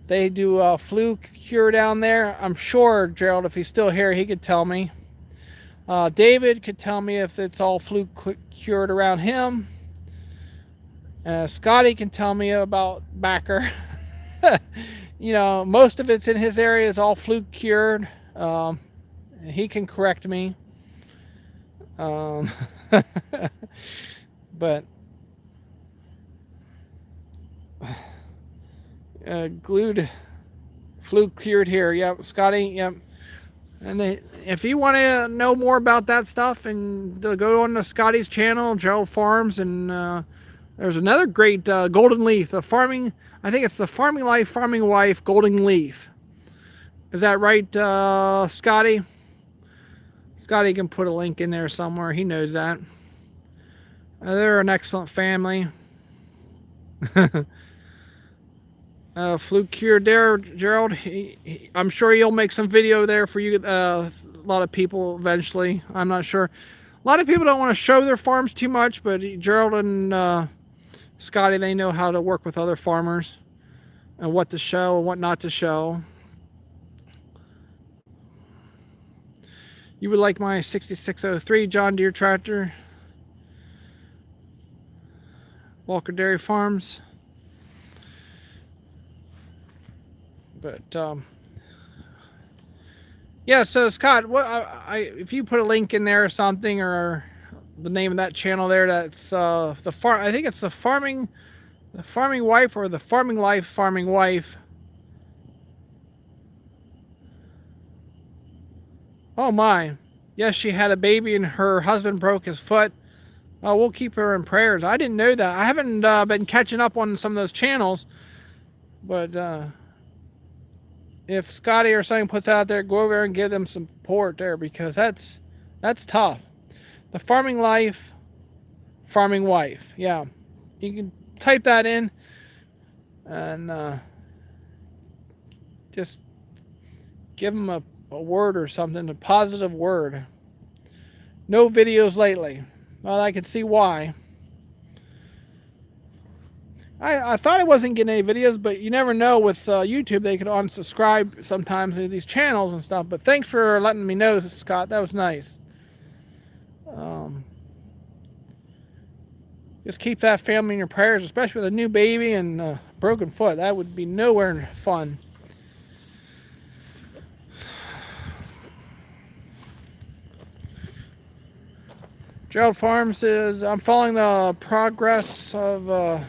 they do a flu cure down there. I'm sure Gerald, if he's still here, he could tell me. David could tell me if it's all flu cured around him. Scotty can tell me about Backer. You know, most of it's in his area is all flu cured. He can correct me. But glued flu cured here. Yep, Scotty. Yep. And if you want to know more about that stuff, and go on to Scotty's channel, Gerald Farms, and there's another great golden leaf. The farming, I think it's the Farming Life, Farming Wife Golden Leaf. Is that right, Scotty? Scotty can put a link in there somewhere. He knows that. They're an excellent family. Flu cured there, Gerald. I'm sure he'll make some video there for you. A lot of people eventually. I'm not sure. A lot of people don't want to show their farms too much, but Gerald and Scotty, they know how to work with other farmers and what to show and what not to show. You would like my 6603 John Deere tractor. Walker Dairy Farms. But yeah, so Scott, what if you put a link in there or something, or the name of that channel there, that's the farm, I think it's the farming wife, or the Farming Life Farming Wife. Oh my, yes, she had a baby and her husband broke his foot. Oh, we'll keep her in prayers. I didn't know that. I haven't been catching up on some of those channels, but if Scotty or something puts out there, go over there and give them some support there, because that's tough. The Farming Life, Farming Wife. Yeah, you can type that in and just give them a word or something, a positive word. No videos lately. Well, I could see why. I thought I wasn't getting any videos, but you never know with YouTube. They could unsubscribe sometimes to these channels and stuff. But thanks for letting me know, Scott. That was nice. Just keep that family in your prayers, especially with a new baby and a broken foot. That would be nowhere fun. Gerald Farms is, I'm following the progress of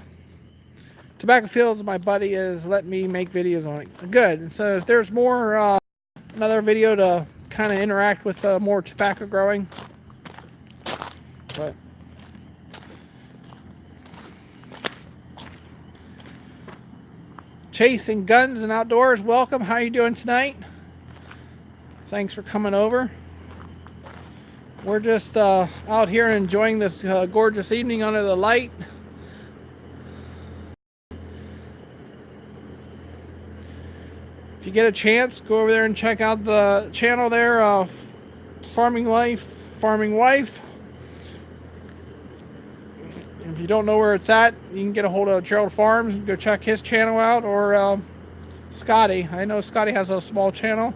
tobacco fields. My buddy is letting me make videos on it. Good. So if there's more, another video to kind of interact with more tobacco growing. But Chasing Guns and Outdoors, welcome. How you doing tonight? Thanks for coming over. We're just out here enjoying this gorgeous evening under the light. If you get a chance, go over there and check out the channel there, Farming Life, Farming Wife. If you don't know where it's at, you can get a hold of Gerald Farms and go check his channel out, or Scotty. I know Scotty has a small channel.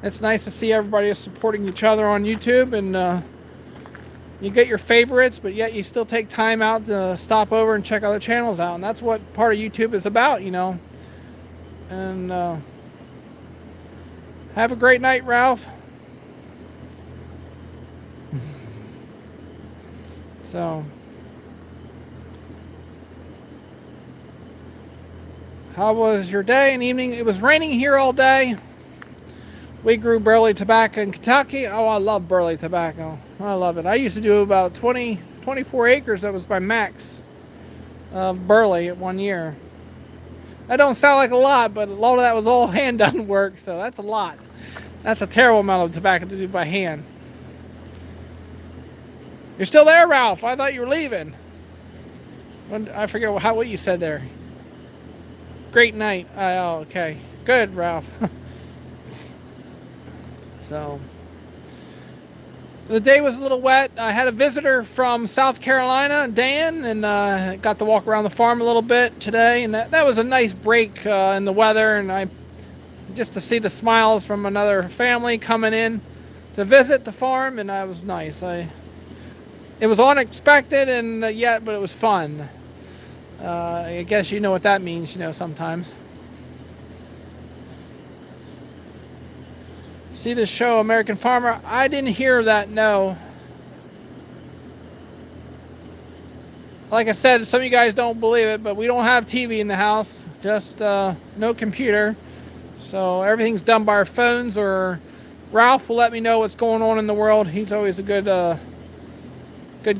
It's nice to see everybody supporting each other on YouTube, and you get your favorites, but yet you still take time out to stop over and check other channels out. And that's what part of YouTube is about, you know. And have a great night, Ralph. So, how was your day and evening? It was raining here all day. We grew Barley tobacco in Kentucky. Oh, I love Barley tobacco. I love it. I used to do about 24 acres. That was my max of Barley at 1 year. That don't sound like a lot, but a lot of that was all hand-done work, so that's a lot. That's a terrible amount of tobacco to do by hand. You're still there, Ralph? I thought you were leaving. I forget what you said there. Great night. Oh, okay. Good, Ralph. So, The day was a little wet. I had a visitor from South Carolina, Dan, and got to walk around the farm a little bit today, and that was a nice break in the weather, and I just to see the smiles from another family coming in to visit the farm, and that was nice. It was unexpected and yet, but it was fun. I guess you know what that means, sometimes. See the show American Farmer? I didn't hear that, no. Like I said, some of you guys don't believe it, but we don't have TV in the house, just no computer. So everything's done by our phones, or Ralph will let me know what's going on in the world. He's always a good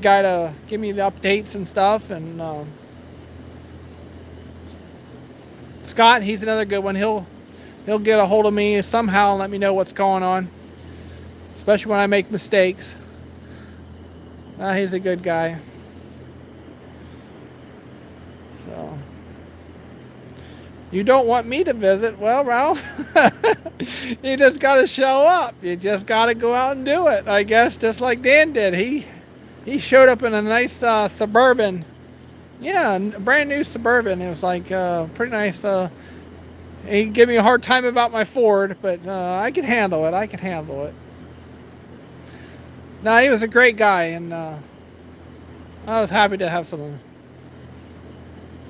guy to give me the updates and stuff. And Scott, he's another good one. He'll get a hold of me somehow and let me know what's going on, especially when I make mistakes. He's a good guy. So, you don't want me to visit? Well, Ralph, you just got to show up. You just got to go out and do it, I guess, just like Dan did. He showed up in a nice Suburban. Yeah, a brand new Suburban. It was like pretty nice. He gave me a hard time about my Ford, but I could handle it. No, he was a great guy, and I was happy to have some.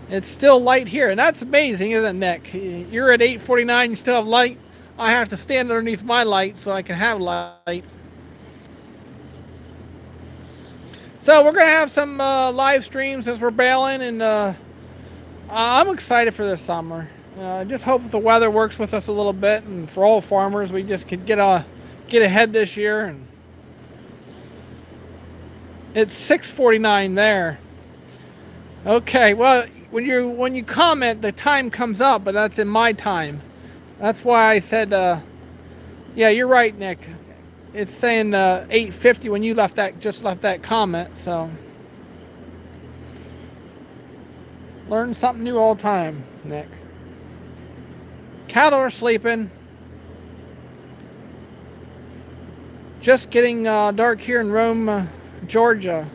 It's still light here, and that's amazing, isn't it, Nick? You're at 8:49, you still have light. I have to stand underneath my light so I can have light. So we're going to have some live streams as we're baling, and I'm excited for this summer. I just hope the weather works with us a little bit, and for all farmers, we just could get ahead this year. And it's 6:49 there. Okay, well, when you comment, the time comes up, but that's in my time. That's why I said, yeah, you're right, Nick. It's saying 8:50 when you left that comment. So learn something new all the time, Nick. Cattle are sleeping. Just getting dark here in Rome, Georgia.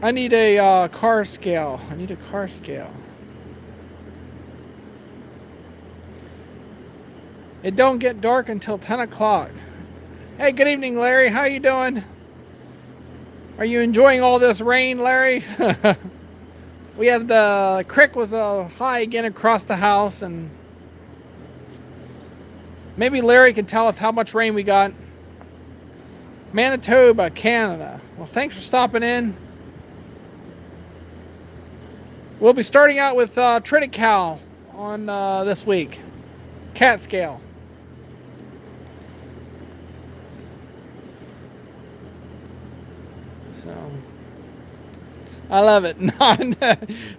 I need a car scale. It don't get dark until 10 o'clock. Hey, good evening, Larry. How you doing? Are you enjoying all this rain, Larry? We had the creek was high again across the house, and maybe Larry can tell us how much rain we got. Manitoba, Canada. Well, thanks for stopping in. We'll be starting out with Triticale on this week. Cat scale. So, I love it.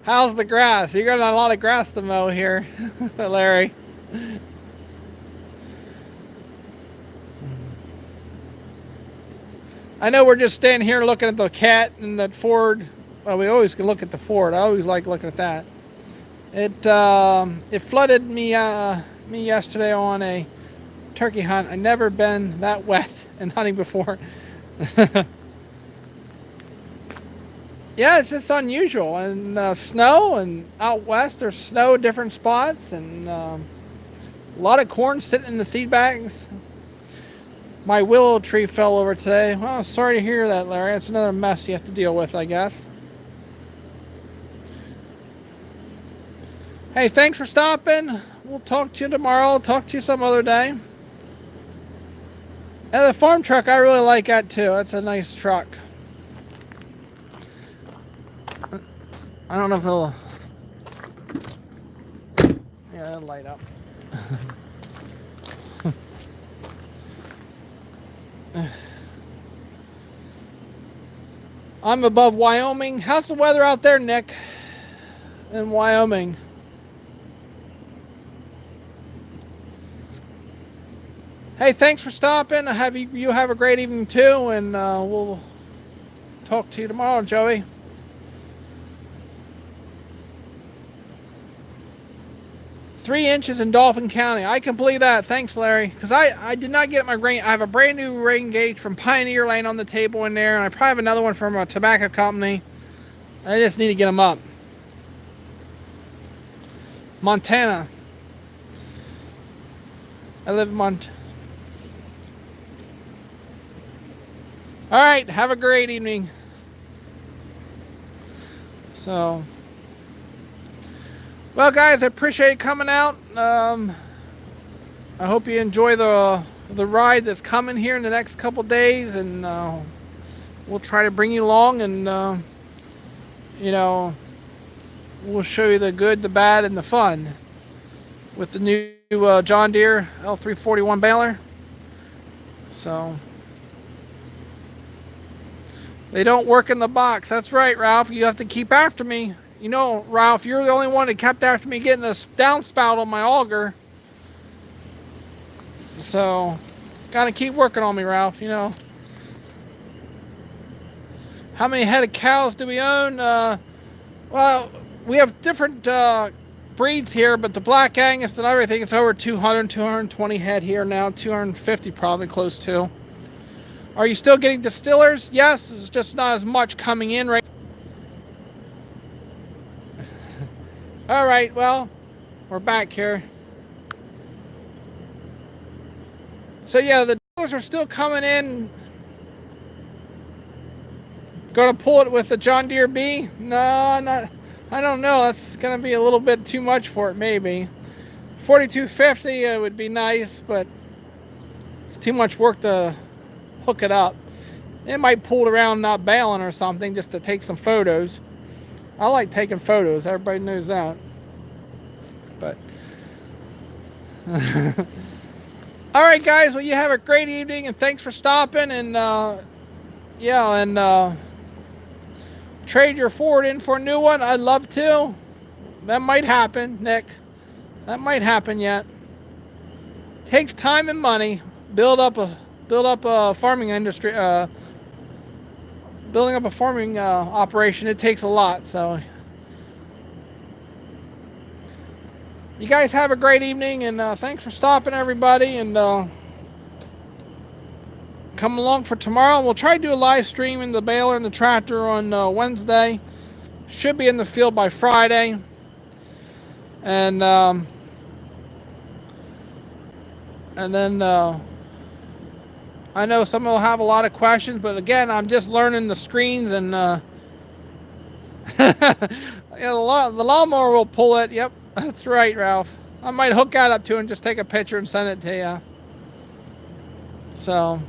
How's the grass? You got a lot of grass to mow here, Larry. I know we're just standing here looking at the cat and that Ford. Well, we always can look at the Ford. I always like looking at that. It flooded me yesterday on a turkey hunt. I've never been that wet in hunting before. Yeah, it's just unusual. And snow, and out west there's snow at different spots, and a lot of corn sitting in the seed bags. My willow tree fell over today. Well, sorry to hear that, Larry. It's another mess you have to deal with, I guess. Hey, thanks for stopping. We'll talk to you tomorrow. I'll talk to you some other day. And the farm truck, I really like that too. That's a nice truck. I don't know if it'll... Yeah, it'll light up. I'm above Wyoming. How's the weather out there, Nick? In Wyoming? Hey, thanks for stopping. You have a great evening too, and we'll talk to you tomorrow, Joey. 3 inches in Dauphin County. I can believe that. Thanks, Larry. Because I did not get my rain. I have a brand new rain gauge from Pioneer laying on the table in there. And I probably have another one from a tobacco company. I just need to get them up. Montana. I live in Montana. All right. Have a great evening. So, well, guys, I appreciate you coming out. I hope you enjoy the ride that's coming here in the next couple days, and we'll try to bring you along, and you know, we'll show you the good, the bad, and the fun with the new John Deere L341 baler. So they don't work in the box. That's right, Ralph. You have to keep after me. You know, Ralph, you're the only one that kept after me getting a downspout on my auger. So, gotta keep working on me, Ralph, you know. How many head of cows do we own? Well, we have different breeds here, but the Black Angus and everything, it's over 200, 220 head here now, 250 probably close to. Are you still getting distillers? Yes, it's just not as much coming in right. All right, well, we're back here. So yeah, the dealers are still coming in. Gonna pull it with the John Deere B? No, not. I don't know. That's gonna be a little bit too much for it, maybe. 4250 would be nice, but it's too much work to hook it up. It might pull it around not bailing or something just to take some photos. I like taking photos. Everybody knows that. But all right, guys. Well, you have a great evening, and thanks for stopping. And yeah, and trade your Ford in for a new one. I'd love to. That might happen, Nick. That might happen yet. Takes time and money. Build up a farming industry. Building up a farming operation. It takes a lot. So you guys have a great evening, and thanks for stopping, everybody. And come along for tomorrow. We'll try to do a live stream in the baler and the tractor on Wednesday. Should be in the field by Friday. And then I know some will have a lot of questions, but again, I'm just learning the screens, and yeah, the lawnmower will pull it. Yep, that's right, Ralph. I might hook that up to and just take a picture and send it to you. So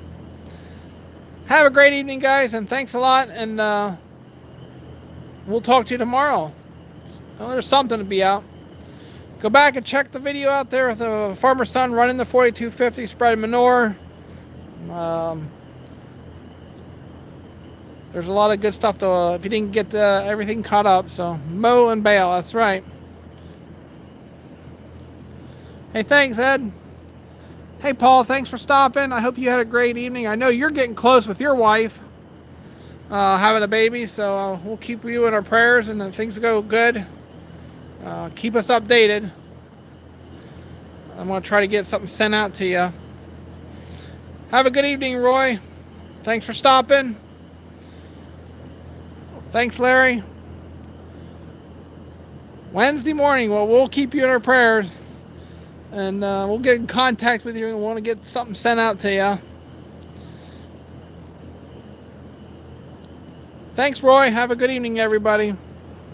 have a great evening, guys, and thanks a lot, and we'll talk to you tomorrow. Well, there's something to be out. Go back and check the video out there with the farmer's son running the 4250 spread manure. There's a lot of good stuff to, if you didn't get everything caught up. So mow and bale, that's right. Hey, thanks, Ed. Hey, Paul, thanks for stopping. I hope you had a great evening. I know you're getting close with your wife, having a baby, so we'll keep you in our prayers, and things go good. Keep us updated. I'm going to try to get something sent out to you. Have a good evening, Roy. Thanks for stopping. Thanks, Larry. Wednesday morning, well, we'll keep you in our prayers. And we'll get in contact with you and want to get something sent out to you. Thanks, Roy. Have a good evening, everybody.